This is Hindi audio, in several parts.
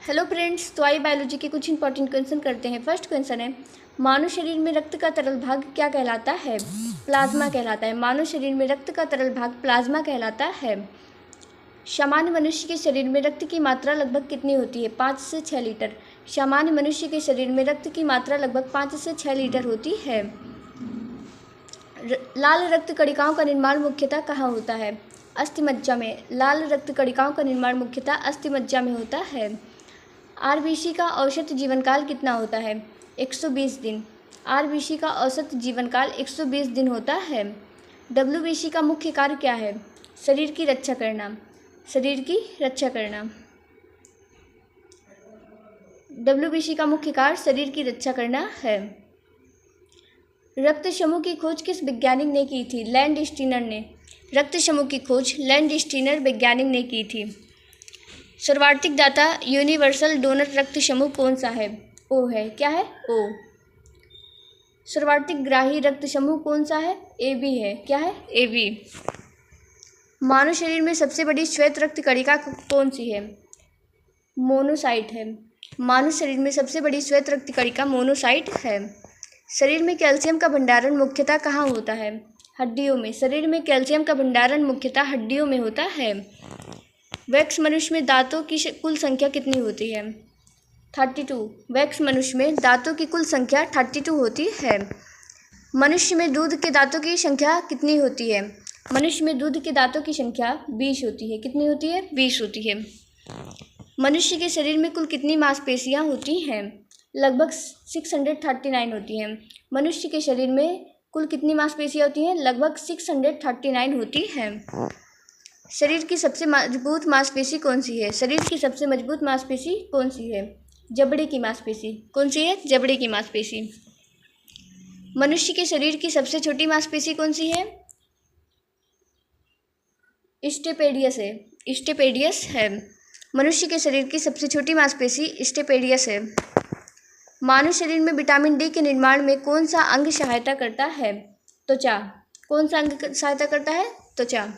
हेलो फ्रेंड्स, तो आइए बायोलॉजी के कुछ इंपॉर्टेंट क्वेश्चन करते हैं। फर्स्ट क्वेश्चन है, मानव शरीर में रक्त का तरल भाग क्या कहलाता है? प्लाज्मा कहलाता है। मानव शरीर में रक्त का तरल भाग प्लाज्मा कहलाता है। सामान्य मनुष्य के शरीर में रक्त की मात्रा लगभग कितनी होती है? 5 से 6 लीटर। सामान्य मनुष्य के शरीर में रक्त की मात्रा लगभग 5 से 6 लीटर होती है। लाल रक्त कणिकाओं का निर्माण मुख्यतः कहाँ होता है? अस्थिमज्जा में। लाल रक्त कणिकाओं का निर्माण मुख्यतः अस्थिमज्जा में होता है। आरबीसी का औसत जीवनकाल कितना होता है? 120 दिन। आरबीसी का औसत जीवनकाल 120 दिन होता है। डब्ल्यूबीसी का मुख्य कार्य क्या है? शरीर की रक्षा करना। शरीर की रक्षा करना। डब्ल्यूबीसी का मुख्य कार्य शरीर की रक्षा करना है। रक्त समूह की खोज किस वैज्ञानिक ने की थी? लैंड स्टीनर ने। रक्त समूह की खोज लैंड स्टीनर वैज्ञानिक ने की थी। सर्वाधिक दाता यूनिवर्सल डोनर रक्त समूह कौन सा है? ओ है। क्या है? ओ। सर्वाधिक ग्राही रक्त समूह कौन सा है? ए बी है। क्या है? A B. मानव शरीर में सबसे बड़ी श्वेत रक्त कणिका कौन सी है? मोनोसाइट है। मानव शरीर में सबसे बड़ी श्वेत रक्त कणिका मोनोसाइट है। शरीर में कैल्शियम का भंडारण मुख्यतः कहाँ होता है? हड्डियों में। शरीर में कैल्शियम का भंडारण मुख्यतः हड्डियों में होता है। वयस्क मनुष्य में दांतों की कुल संख्या कितनी होती है? 32। वयस्क मनुष्य में दांतों की कुल संख्या 32 होती है। मनुष्य में दूध के दांतों की संख्या कितनी होती है? मनुष्य में दूध के दांतों की संख्या 20 होती है। कितनी होती है? 20 होती है। मनुष्य के शरीर में कुल कितनी मांसपेशियां होती हैं? लगभग 639 होती हैं। मनुष्य के शरीर में कुल कितनी मांसपेशियां होती हैं? लगभग 639 होती हैं। शरीर की सबसे मजबूत मांसपेशी कौन सी है? शरीर की सबसे मजबूत मांसपेशी कौन सी है? जबड़े की मांसपेशी। कौन सी है? जबड़े की मांसपेशी। मनुष्य के शरीर की सबसे छोटी मांसपेशी कौन सी है? स्टेपेडियस है। स्टेपेडियस है। मनुष्य के शरीर की सबसे छोटी मांसपेशी स्टेपेडियस है। मानव शरीर में विटामिन डी के निर्माण में कौन सा अंग सहायता करता है? त्वचा। कौन सा अंग सहायता करता है? त्वचा।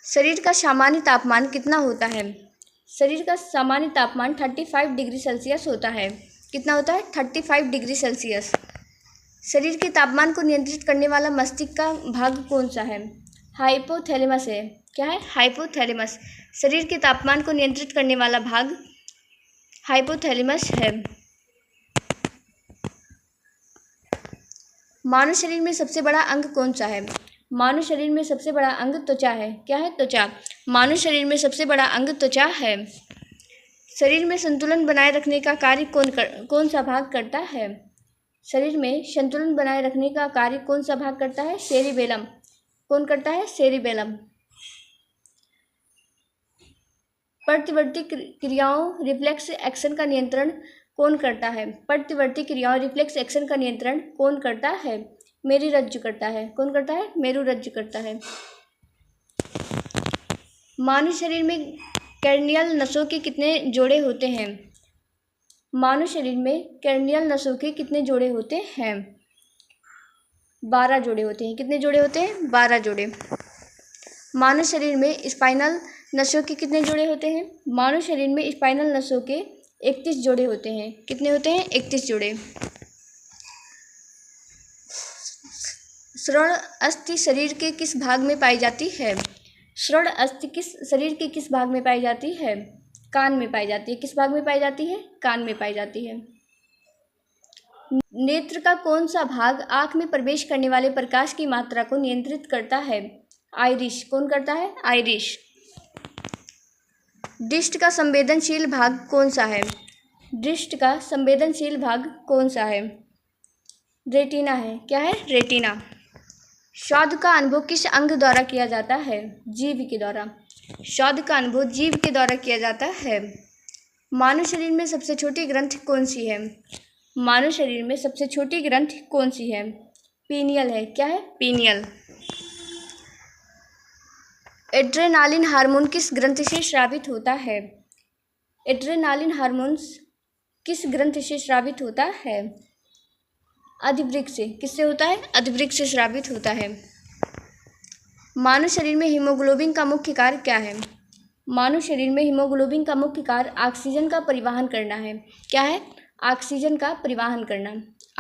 शरीर का सामान्य तापमान कितना होता है? शरीर का सामान्य तापमान 35 डिग्री सेल्सियस होता है। कितना होता है? 35 डिग्री सेल्सियस। शरीर के तापमान को नियंत्रित करने वाला मस्तिष्क का भाग कौन सा है? हाइपोथैलेमस है। क्या है? हाइपोथैलेमस। शरीर के तापमान को नियंत्रित करने वाला भाग हाइपोथैलेमस है। मानव शरीर में सबसे बड़ा अंग कौन सा है? मानव शरीर में सबसे बड़ा अंग त्वचा है। क्या है? त्वचा। मानव शरीर में सबसे बड़ा अंग त्वचा है। शरीर में संतुलन बनाए रखने का कार्य कौन सा भाग करता है? शरीर में संतुलन बनाए रखने का कार्य कौन सा भाग करता है? सेरिबेलम। कौन करता है? सेरिबेलम। प्रतिवर्ती क्रियाओं रिफ्लेक्स एक्शन का नियंत्रण कौन करता है? प्रतिवर्ती क्रियाओं रिफ्लेक्स एक्शन का नियंत्रण कौन करता है? मेरुरज्जु करता है। कौन करता है? मेरुरज्जु करता है। मानव शरीर में कैर्नियल नसों के कितने जोड़े होते हैं? मानव शरीर में कैर्नियल नसों के कितने जोड़े होते हैं? 12 जोड़े होते हैं। कितने जोड़े होते हैं? 12 जोड़े। मानव शरीर में स्पाइनल नसों के कितने जोड़े होते हैं? मानव शरीर में स्पाइनल नसों के 31 जोड़े होते हैं। कितने होते हैं? 31 जोड़े। श्रोण अस्थि शरीर के किस भाग में पाई जाती है? श्रोण अस्थि शरीर के किस भाग में पाई जाती है? कान में पाई जाती है। किस भाग में पाई जाती है? कान में पाई जाती है। नेत्र का कौन सा भाग आंख में प्रवेश करने वाले प्रकाश की मात्रा को नियंत्रित करता है? आइरिश। कौन करता है? आइरिश। दृष्टि का संवेदनशील भाग कौन सा है? दृष्टि का संवेदनशील भाग कौन सा है? रेटिना है। क्या है? रेटिना। स्वाद का अनुभव किस अंग द्वारा किया जाता है? जीभ के द्वारा। स्वाद का अनुभव जीभ के द्वारा किया जाता है। मानव शरीर में सबसे छोटी ग्रंथि कौन सी है? मानव शरीर में सबसे छोटी ग्रंथि कौन सी है? पीनियल है। क्या है? पीनियल। एड्रेनालिन हार्मोन किस ग्रंथि से स्रावित होता है? एड्रेनालिन हार्मोन किस ग्रंथि से स्रावित होता है? अधिवृक्क से। किससे होता है? अधिवृक्क से स्रावित होता है। मानव शरीर में हीमोग्लोबिन का मुख्य कार्य क्या है? मानव शरीर में हीमोग्लोबिन का मुख्य कार्य ऑक्सीजन का परिवहन करना है। क्या है? ऑक्सीजन का परिवहन करना।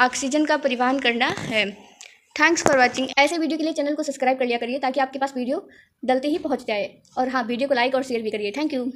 ऑक्सीजन का परिवहन करना है। Thanks for watching. ऐसे वीडियो के लिए चैनल को सब्सक्राइब कर लिया करिए ताकि आपके पास वीडियो डलते ही पहुंच जाए। और हाँ, वीडियो को लाइक और शेयर भी करिए। Thank you.